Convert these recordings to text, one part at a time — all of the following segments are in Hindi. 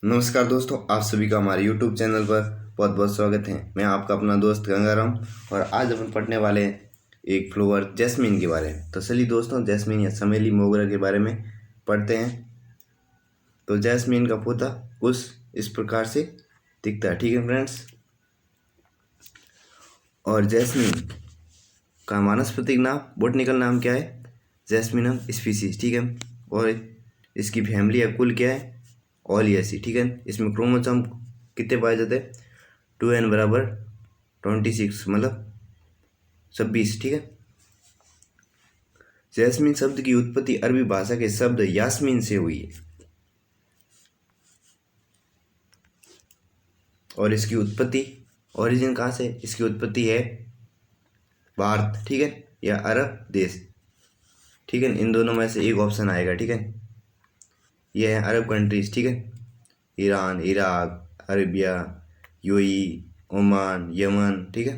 नमस्कार दोस्तों, आप सभी का हमारे YouTube चैनल पर बहुत बहुत स्वागत है। मैं आपका अपना दोस्त गंगाराम और आज अपन पढ़ने वाले हैं एक फ्लावर जैस्मीन के बारे में। तो चलिए दोस्तों, जैस्मीन या चमेली मोगरा के बारे में पढ़ते हैं। तो जैस्मीन का पौधा कुछ इस प्रकार से दिखता है, ठीक है फ्रेंड्स। और जैस्मीन का वानस्पतिक नाम, बोटनिकल नाम क्या है? जैस्मीनम स्पीसीज, ठीक है। और इसकी फैमिली या कुल क्या है? ओलियसी, ठीक है। इसमें क्रोमोसोम कितने पाए जाते हैं? 2n बराबर 26, मतलब 26, ठीक है। जैस्मीन शब्द की उत्पत्ति अरबी भाषा के शब्द यास्मीन से हुई है और इसकी उत्पत्ति ओरिजिन कहाँ से? इसकी उत्पत्ति है भारत, ठीक है, या अरब देश, ठीक है। इन दोनों में से एक ऑप्शन आएगा, ठीक है। ये है अरब कंट्रीज, ठीक है। Iran, Iraq, Arabia, UAE, Oman, Yemen, ठीक है।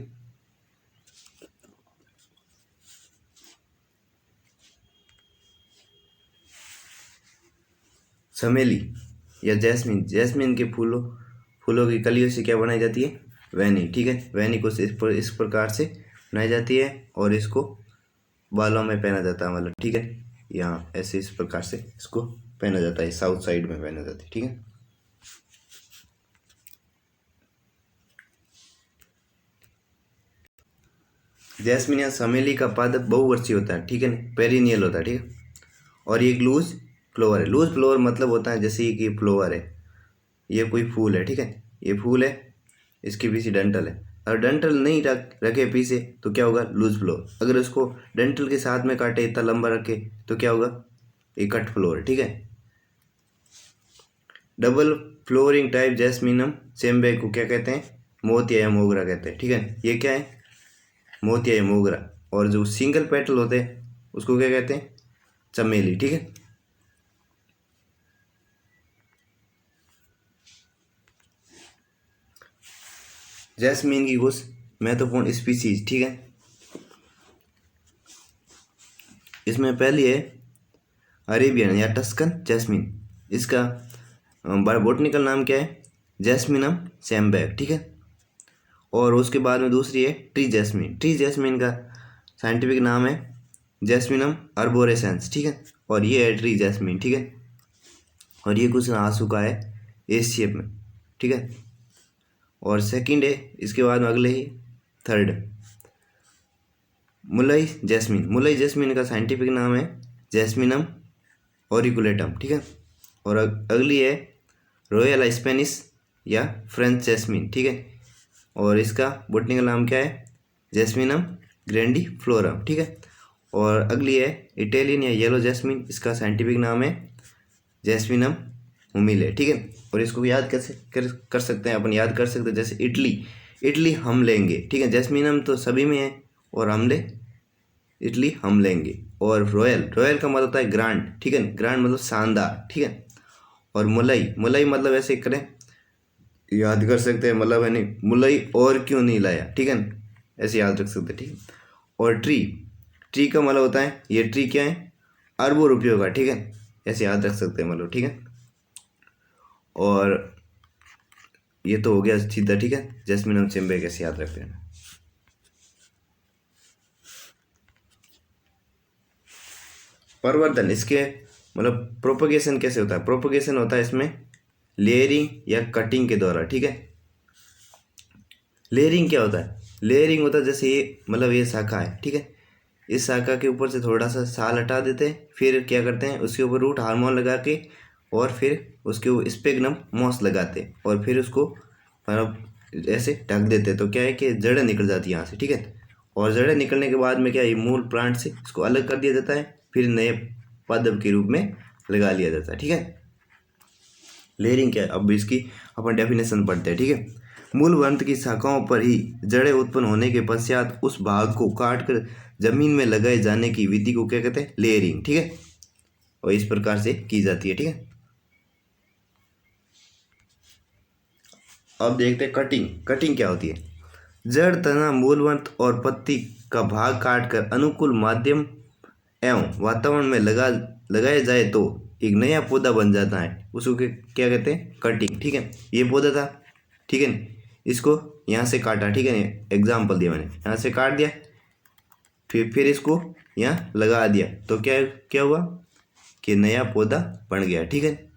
चमेली या जैस्मीन, जैस्मीन के फूलों की कलियों से क्या बनाई जाती है? वैनी, ठीक है। वैनी को इस प्रकार से बनाई जाती है और इसको बालों में पहना जाता है, मतलब, ठीक है। यहाँ ऐसे इस प्रकार से इसको पहना जाता है, साउथ साइड में पहना जाता है, ठीक है। जैस्मीन या चमेली का पादप बहुवर्षीय होता है, ठीक है, पेरिनियल होता है, ठीक है। और ये एक लूज फ्लोवर है। लूज फ्लोवर मतलब होता है जैसे कि फ्लोवर है, ये कोई फूल है, ठीक है। ये फूल है, इसके पीछे डंठल है। अगर डंठल नहीं रखे पीछे तो क्या होगा? Loose flower. अगर इसको डंठल के साथ में काटे, इतना लंबा रखे, तो क्या होगा? एक कट फ्लोवर, ठीक है। डबल फ्लोरिंग टाइप जैस्मीनम सेम्बे को क्या कहते हैं? मोतिया या मोगरा कहते हैं, ठीक है। ये क्या है? मोतिया या मोगरा। और जो सिंगल पेटल होते हैं उसको क्या कहते हैं? चमेली, ठीक है। जैस्मीन की कुछ महत्वपूर्ण स्पीसीज, ठीक है। इसमें पहली है अरेबियन या टस्कन जैस्मीन। इसका बोटनिकल नाम क्या है? जैस्मीनम सैम्बैक, ठीक है। और उसके बाद में दूसरी है ट्री जैस्मीन। ट्री जैस्मीन का साइंटिफिक नाम है जैस्मीनम अर्बोरेसेंस, ठीक है। और ये है ट्री जैस्मीन, ठीक है। और ये कुछ नासुका है एस शेप में, ठीक है। और सेकंड है, इसके बाद में अगले ही थर्ड मुलई जैस्मीन। मुलई जैस्मीन का साइंटिफिक नाम है जैस्मीनम ऑरिकुलेटम, ठीक है। और अगली है रॉयल स्पेनिश या फ्रेंच जैस्मीन, ठीक है। और इसका बोटनिकल नाम क्या है? जैस्मीनम ग्रैंडीफ्लोरम, ठीक है। और अगली है इटालियन या येलो जैस्मीन। इसका साइंटिफिक नाम है जैस्मीनम हुमिले, ठीक है। और इसको याद कैसे कर सकते हैं? अपन याद कर सकते हैं जैसे इटली हम लेंगे, ठीक है। जैस्मीनम तो सभी में है और हमले इटली हम लेंगे। और रॉयल का मतलब होता है ग्रांड, ठीक है। ग्रांड मतलब शानदार, ठीक है। और मुलई मतलब ऐसे करें, याद कर सकते हैं, मतलब है नहीं, मुलई और क्यों नहीं लाया, ठीक है, ऐसे याद रख सकते हैं, ठीक है। और ट्री का मतलब होता है, ये ट्री क्या है? अरबों रुपयों का, ठीक है, ऐसे याद रख सकते हैं, मतलब, ठीक है। और ये तो हो गया सीधा, ठीक है। जैस्मीनम सेम्बे कैसे याद रखते हैं? प्रवर्धन, इसके मतलब प्रोपगेशन कैसे होता है? प्रोपगेशन होता है इसमें लेयरिंग या कटिंग के द्वारा, ठीक है। लेयरिंग क्या होता है? लेयरिंग होता है जैसे ये, मतलब ये शाखा है, ठीक है। इस शाखा के ऊपर से थोड़ा सा साल हटा देते हैं, फिर क्या करते हैं, उसके ऊपर रूट हार्मोन लगा के, और फिर उसके ऊपर स्पेग्नम मॉस लगाते हैं, और फिर उसको मतलब ऐसे ढक देते हैं। तो क्या है कि जड़ें निकल जाती है यहाँ से, ठीक है। और जड़ें निकलने के बाद में क्या, ये मूल प्लांट से इसको अलग कर दिया जाता है, फिर नए पादप के रूप में लगा लिया जाता है, ठीक है। लेयरिंग क्या है, अब इसकी अपन डेफिनेशन पढ़ते हैं, ठीक है। मूल ग्रंथ की शाखाओं पर ही जड़ें उत्पन्न होने के पश्चात उस भाग को काटकर जमीन में लगाए जाने की विधि को क्या कहते हैं? लेयरिंग, ठीक है। और इस प्रकार से की जाती है, ठीक है। अब देखते हैं कटिंग क्या होती है। जड़, तना, मूलवंत और पत्ती का भाग काटकर अनुकूल माध्यम एवं वातावरण में लगाया जाए तो एक नया पौधा बन जाता है, उसको क्या कहते हैं, कटिंग। ठीक है, ये पौधा था, ठीक है, इसको यहाँ से काटा, ठीक है, एग्जाम्पल दिया मैंने, यहाँ से काट दिया, फिर इसको यहाँ लगा दिया, तो क्या क्या हुआ कि नया पौधा बन गया। ठीक है,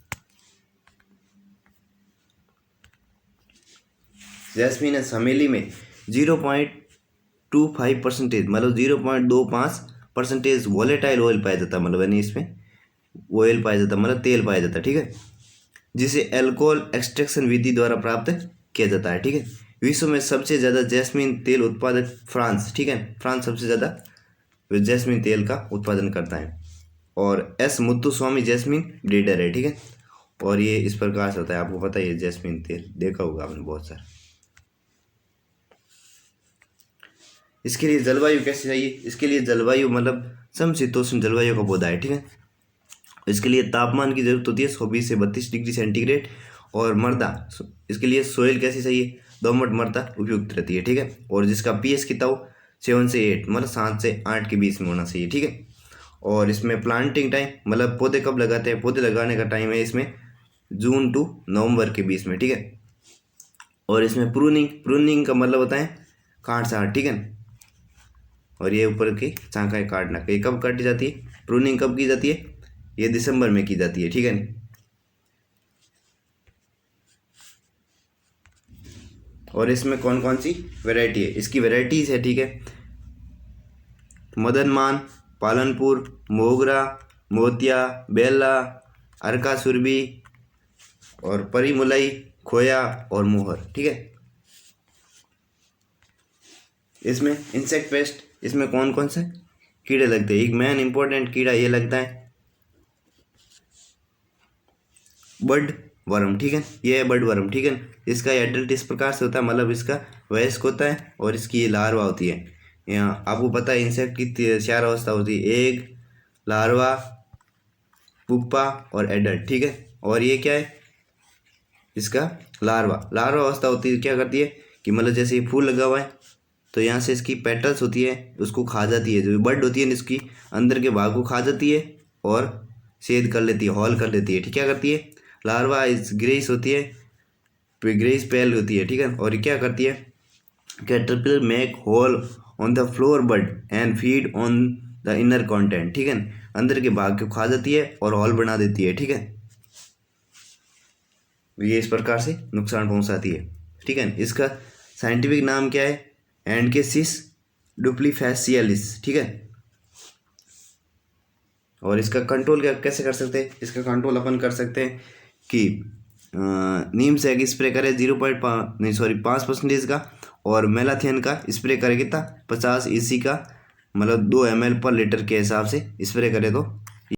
जैस्मीन चमेली में 0.25% मतलब 0.25% वोलेटाइल ऑयल पाया जाता, मतलब यानी इसमें ऑयल पाया जाता, मतलब तेल पाया जाता। ठीक है, जिसे एल्कोहल एक्सट्रैक्शन विधि द्वारा प्राप्त किया जाता है। ठीक है, विश्व में सबसे ज़्यादा जैस्मीन तेल उत्पादक फ्रांस। ठीक है, फ्रांस सबसे ज़्यादा जैस्मीन तेल का उत्पादन करता है। और एस मुत्तुस्वामी जैस्मीन ब्रीडर है। ठीक है, और ये इस प्रकार से होता है, आपको पता है, ये जैस्मीन तेल देखा होगा आपने बहुत सारा। इसके लिए जलवायु कैसी चाहिए, इसके लिए जलवायु मतलब समशीतोष्ण जलवायु का पौधा है। ठीक है, इसके लिए तापमान की जरूरत होती है 24 से 32 डिग्री सेंटीग्रेड। और मृदा, इसके लिए सोइल कैसी चाहिए, दोमट मृदा उपयुक्त रहती है। ठीक है, और जिसका पीएच कितना हो 7 से 8 मतलब 7 से 8 के बीच में होना चाहिए। ठीक है, और इसमें प्लांटिंग टाइम मतलब पौधे कब लगाते हैं, पौधे लगाने का टाइम है इसमें जून टू नवंबर के बीच में। ठीक है, और इसमें प्रूनिंग का मतलब होता है काट छांट। ठीक है, और ये ऊपर की शाखाएं काटना, ये कब काटी जाती है, प्रूनिंग कब की जाती है, ये दिसंबर में की जाती है। ठीक है, और इसमें कौन कौन सी वैरायटी है, इसकी वैरायटीज है। ठीक है, मदनमान, पालनपुर, मोगरा, मोतिया, बेला, अर्का सुरभि और परिमुलई, खोया और मोहर। ठीक है, इसमें इंसेक्ट पेस्ट, इसमें कौन कौन से कीड़े लगते हैं, एक मेन इंपॉर्टेंट कीड़ा ये लगता है बर्ड वर्म। ठीक है, ये है बर्ड वर्म। ठीक है, इसका एडल्ट इस प्रकार से होता है, मतलब इसका वयस्क होता है और इसकी ये लार्वा होती है। यहाँ आपको पता है इंसेक्ट की 4 अवस्था होती है, एग, लार्वा, पुप्पा और एडल्ट। ठीक है, और ये क्या है, इसका लार्वा अवस्था होती है, क्या करती है कि मतलब जैसे ये फूल लगा हुआ है तो यहाँ से इसकी पेटल्स होती है, उसको खा जाती है, जो बर्ड होती है इसकी अंदर के भाग को खा जाती है और छेद कर लेती है, हॉल कर लेती है। ठीक, क्या करती है, लार्वा इस ग्रेस होती है, ग्रेस पेल होती है। ठीक है, और ये क्या करती है, caterpillar make hole on the flower bud and feed on the inner content. ठीक है, अंदर के भाग को खा जाती है और हॉल बना देती है। ठीक है, ये इस प्रकार से नुकसान पहुंचाती है। ठीक है, इसका साइंटिफिक नाम क्या है, एंडकेसिस डुप्लीफेसियालिस। ठीक है, और इसका कंट्रोल कैसे कर सकते हैं, इसका कंट्रोल अपन कर सकते हैं कि नीम से एक स्प्रे करें 5% का, और मेलाथियन का स्प्रे करें कितना 50 EC का, मतलब 2 ml पर लीटर के हिसाब से स्प्रे करें तो